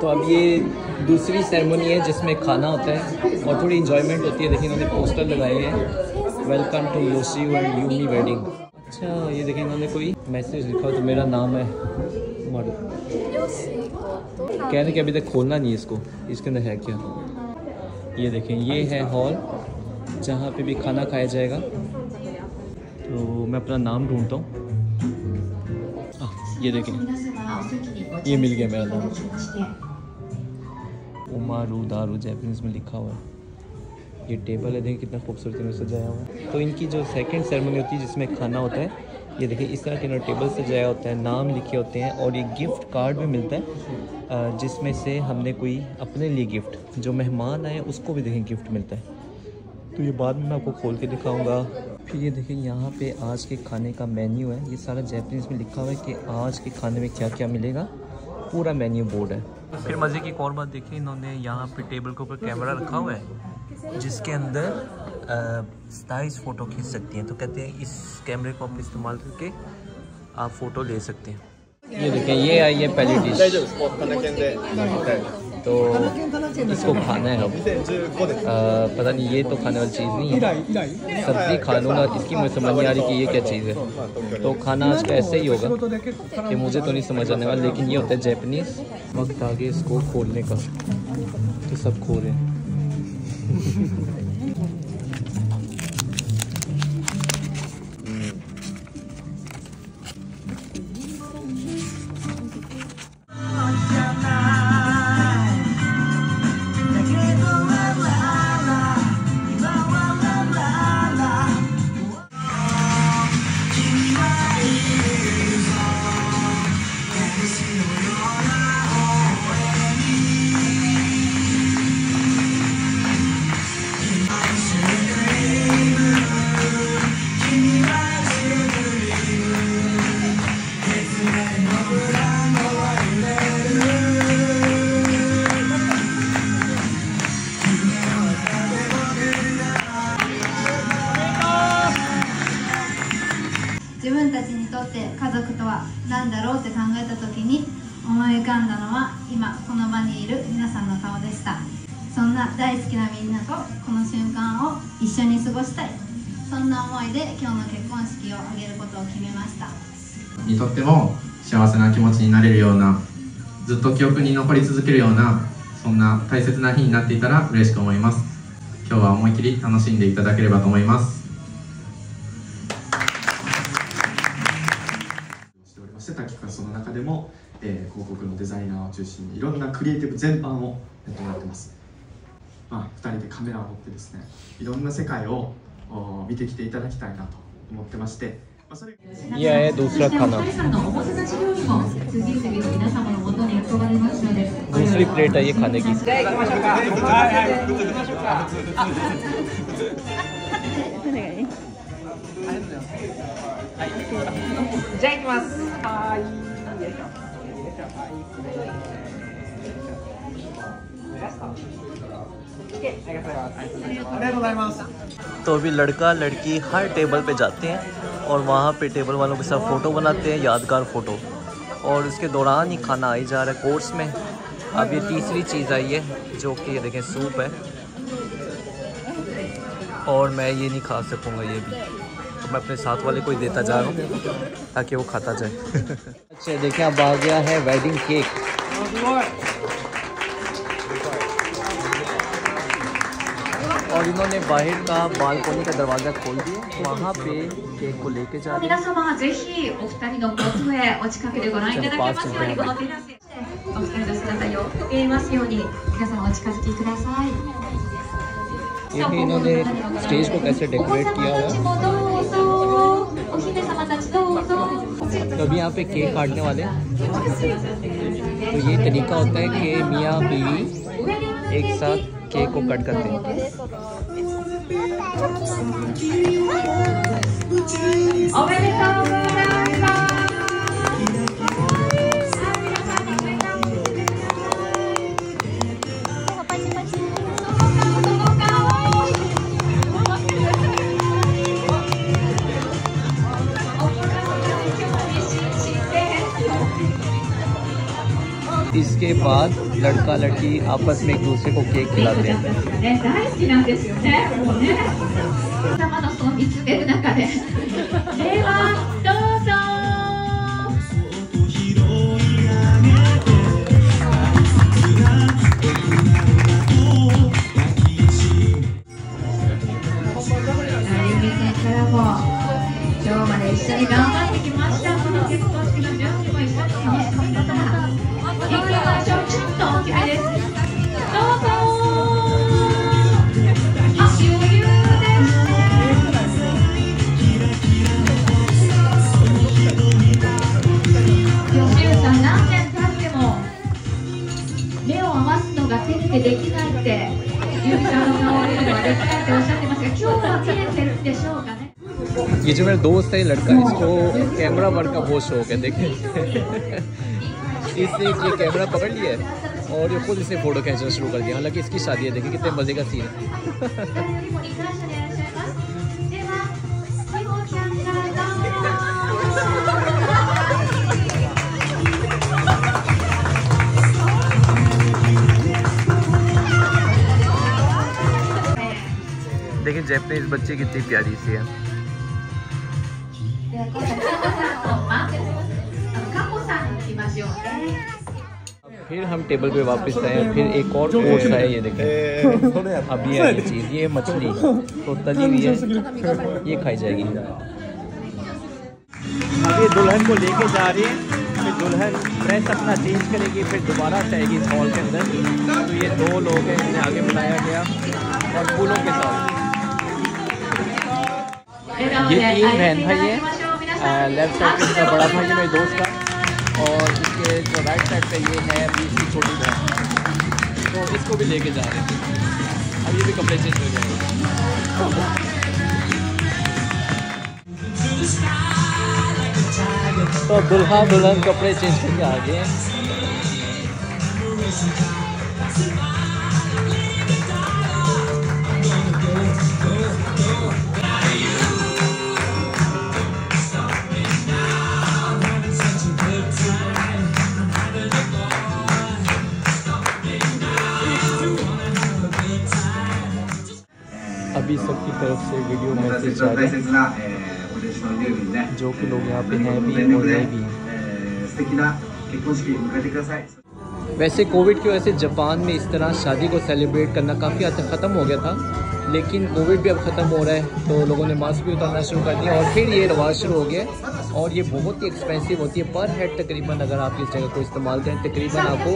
तो अब ये दूसरी सेरेमनी है जिसमें खाना होता है और थोड़ी इंजॉयमेंट होती है। देखिए इन्होंने पोस्टर लगाए हैं, वेलकम टू योशियू एंड यूमी वेडिंग। अच्छा ये देखिए इन्होंने कोई मैसेज लिखा, तो मेरा नाम है मारू। कहने कि अभी तक खोलना नहीं है इसको, इसके अंदर है क्या। ये देखें ये है हॉल जहाँ पे भी खाना खाया जाएगा। तो मैं अपना नाम ढूंढता हूँ। ये देखें ये मिल गया मेरा नाम, उमारू दारू जैपनीज में लिखा हुआ है। ये टेबल है, देखिए कितना खूबसूरती में सजाया हुआ है। तो इनकी जो सेकंड सेरेमनी होती है जिसमें खाना होता है, ये देखिए इस तरह के टेबल सजाया होता है, नाम लिखे होते हैं और ये गिफ्ट कार्ड भी मिलता है जिसमें से हमने कोई अपने लिए गिफ्ट, जो मेहमान आए उसको भी देखें गिफ्ट मिलता है। तो ये बाद में मैं आपको खोल के दिखाऊंगा। फिर ये देखिए यहाँ पे आज के खाने का मेन्यू है, ये सारा जैपनीज़ में लिखा हुआ है कि आज के खाने में क्या क्या मिलेगा, पूरा मेन्यू बोर्ड है। फिर मज़े की एक और बात देखिए, इन्होंने यहाँ पे टेबल के ऊपर कैमरा रखा हुआ है जिसके अंदर 27 फ़ोटो खींच सकती हैं। तो कहते हैं इस कैमरे को आप इस्तेमाल करके आप फ़ोटो ले सकते हैं। ये देखिए ये आई है पहली डिश, तो इसको खाना है अब। पता नहीं ये तो खाने वाली चीज़ नहीं है, सब्ज़ी खा लूँगा, इसकी मुझे समझ नहीं आ रही कि ये क्या चीज़ है। तो खाना आज का ऐसे ही होगा कि मुझे तो नहीं समझ आने वाला, लेकिन ये होता है जैपनीज़। वक्त आगे इसको खोलने का, तो सब खो रहे हैं।にとっても幸せな気持ちになれるような、ずっと記憶に残り続けるような、そんな大切な日になっていたら嬉しく思います。今日は思い切り楽しんでいただければと思います。しておりまして、短期間その中でも、広告のデザイナーを中心にいろんなクリエイティブ全般をやってもらってます。2人でカメラを持ってですね、いろんな世界を見てきていただきたいなと思ってまして。यह है दूसरा खाना, दूसरी प्लेट है ये खाने की। तो अभी लड़का लड़की हर टेबल पे जाते हैं और वहाँ पे टेबल वालों के साथ फ़ोटो बनाते हैं, यादगार फ़ोटो। और इसके दौरान ही खाना आई जा रहा है कोर्स में। अब ये तीसरी चीज़ आई है जो कि ये देखें सूप है, और मैं ये नहीं खा सकूँगा ये भी, तो मैं अपने साथ वाले को ही देता जा रहा हूँ ताकि वो खाता जाए। अच्छा देखें अब आ गया है वेडिंग केक। और इन्होंने बाहर का बालकोनी का दरवाज़ा खोल दिया, वहाँ पे केक को लेके जा रहे हैं। ये इन्होंने स्टेज को कैसे डेकोरेट किया हुआ है। तो अभी यहाँ पे केक काटने वाले हैं। तो ये तरीका होता है कि मियाँ बीवी एक साथ केक को कट करते हैं। इसके बाद बाद लड़का लड़की आपस में एक दूसरे को केक खिलाते हैं। ये जो मेरा दोस्त है लड़का, इसको कैमरा वर्क का बहुत शौक है। देखें इसने ये कैमरा पकड़ लिया है और ये खुद इसे फ़ोटो खींचना शुरू कर दिया। हालांकि इसकी शादी है, देखें कितने मज़े का सीन है। देखिए जैपनीज बच्चे कितनी प्यारी सी है। फिर हम टेबल पे वापस आए, फिर एक और कोर्स है। ये देखें अब ये चीज़, ये मछली तो तली हुई है, ये खाई जाएगी। अब ये दुल्हन को लेके जा रही है, फिर दुल्हन ड्रेस अपना चेंज करेगी, फिर दोबारा जाएगी हॉल के अंदर। तो ये दो लोग हैं, इन्हें आगे बुलाया गया और फूलों के साथ। ये 3 बहन भाई हैं। लेफ्ट साइड पे इसका बड़ा भाई है मेरे दोस्त का, और इसके जो राइट साइड पे ये है अभी इसकी छोटी बहन। तो इसको भी लेके जा रहे हैं। अब ये भी कपड़े चेंज हो जाएंगे। तो दुल्हा दुल्हन कपड़े चेंज करके आ गए हैं। अभी सबकी तरफ से वीडियो मैसेज आ रहा है, जो कि लोग यहाँ पे हैं भी और नहीं भी हैं। वैसे कोविड की वजह से जापान में इस तरह शादी को सेलिब्रेट करना काफ़ी हद तक ख़त्म हो गया था, लेकिन कोविड भी अब ख़त्म हो रहा है तो लोगों ने मास्क भी उतारना शुरू कर दिया और फिर ये रिवाज शुरू हो गया। और ये बहुत ही एक्सपेंसिव होती है पर हेड। तकरीबन अगर आप इस जगह को इस्तेमाल करें तकरीबन आपको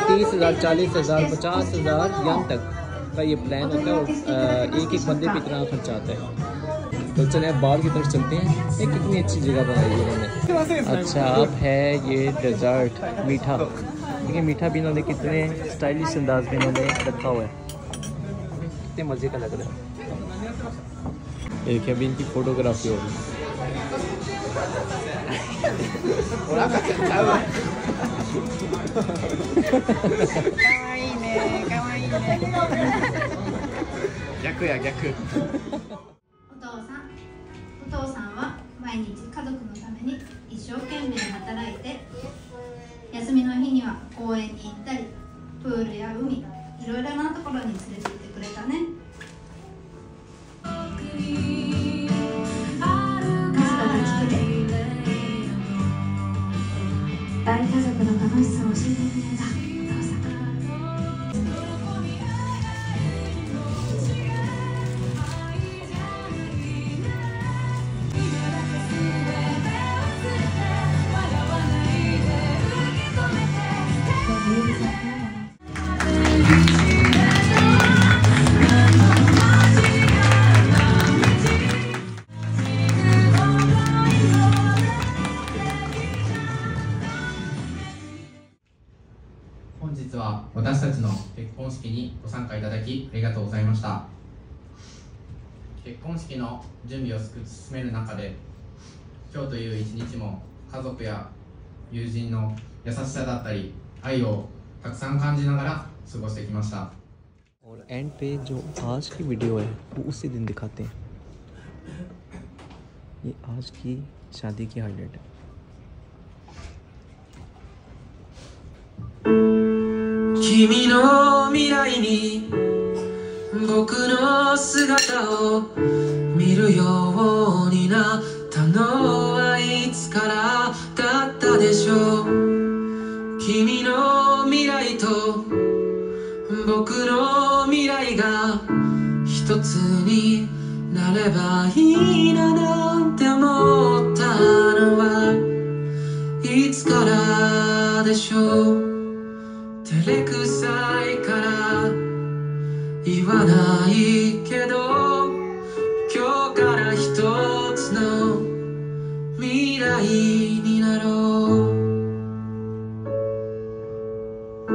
30,000, 40,000, 50,000 यन तक का ये प्लान होता है और एक एक बंदे पे इतना खर्चा आता है। तो चले अब बाहर की तरफ चलते हैं। ये कितनी अच्छी जगह बनाई है इन्होंने। अच्छा अब है ये डेजर्ट मीठा। देखिए मीठा भी इन्होंने कितने स्टाइलिश अंदाज में इन्होंने रखा हुआ है, कितने मज़े का लग रहा है। एक अभी इनकी फोटोग्राफी होगी।お父さんは毎日家族のために一生懸命働いて、休みの日には公園に行ったり、プールや海、いろいろなところに連れて行ってくれたね。大家族の楽しさを教えてくれたお父さん。本日は私たちの結婚式にご参加いただきありがとうございました。結婚式の準備を進める中で、今日という一日も家族や友人の優しさだったり愛をたくさん感じながら過ごしてきました。 और एंड पे जो आज की वीडियो है वो उसी दिन दिखाते हैं। ये आज की शादी की हाईलाइट है। 君の未来に僕の姿を見るようになったのはいつからだったでしょう。君の未来と僕の未来が一つになればいいななんて思ったのはいつからでしょう。照れくさいから言わないけど今日から一つの未来になろう。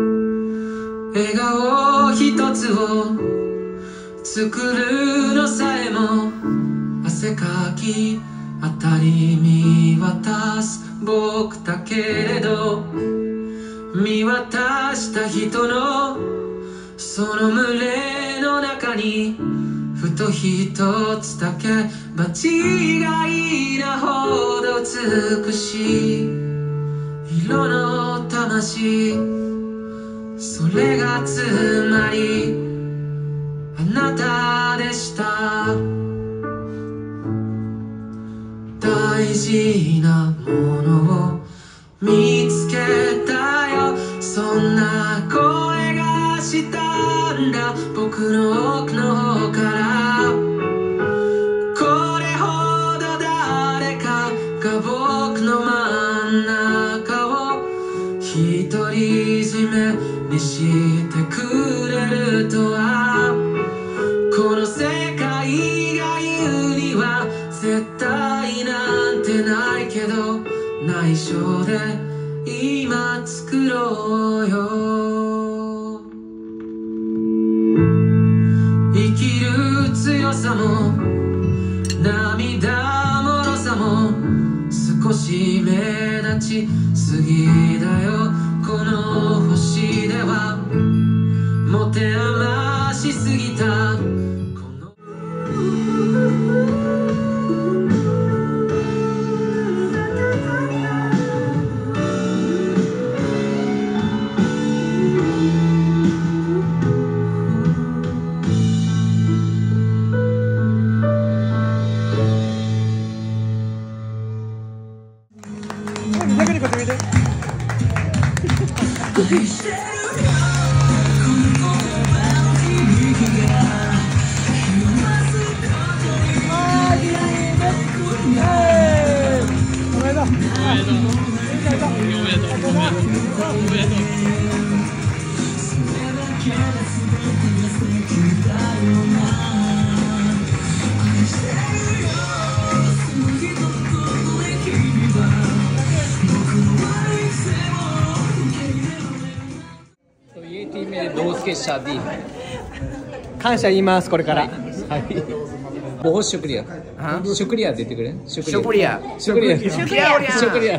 笑顔一つを作るのさえも汗かき当たり見渡す僕だけれど、見渡した人のその胸の中にふと一つだけ場違いなほど美しい色の魂、それがつまりあなたでした。大事なものを見つけたよ、そんな声がしたんだ僕の奥の方から。これほど誰かが僕の真ん中を独り占めにしてくれるとは。この世界が言うには絶対なんてないけど、内緒で今作ろうよ。生きる強さも涙もろさも少し目立ちすぎだよ。この星では持て余しすぎたदोस्त की शादी感謝言いますこれから。बहुत शुक्रिया। हाँ शुक्रिया देते करें शुक्रिया शुक्रिया शुक्रिया शुक्रिया शुक्रिया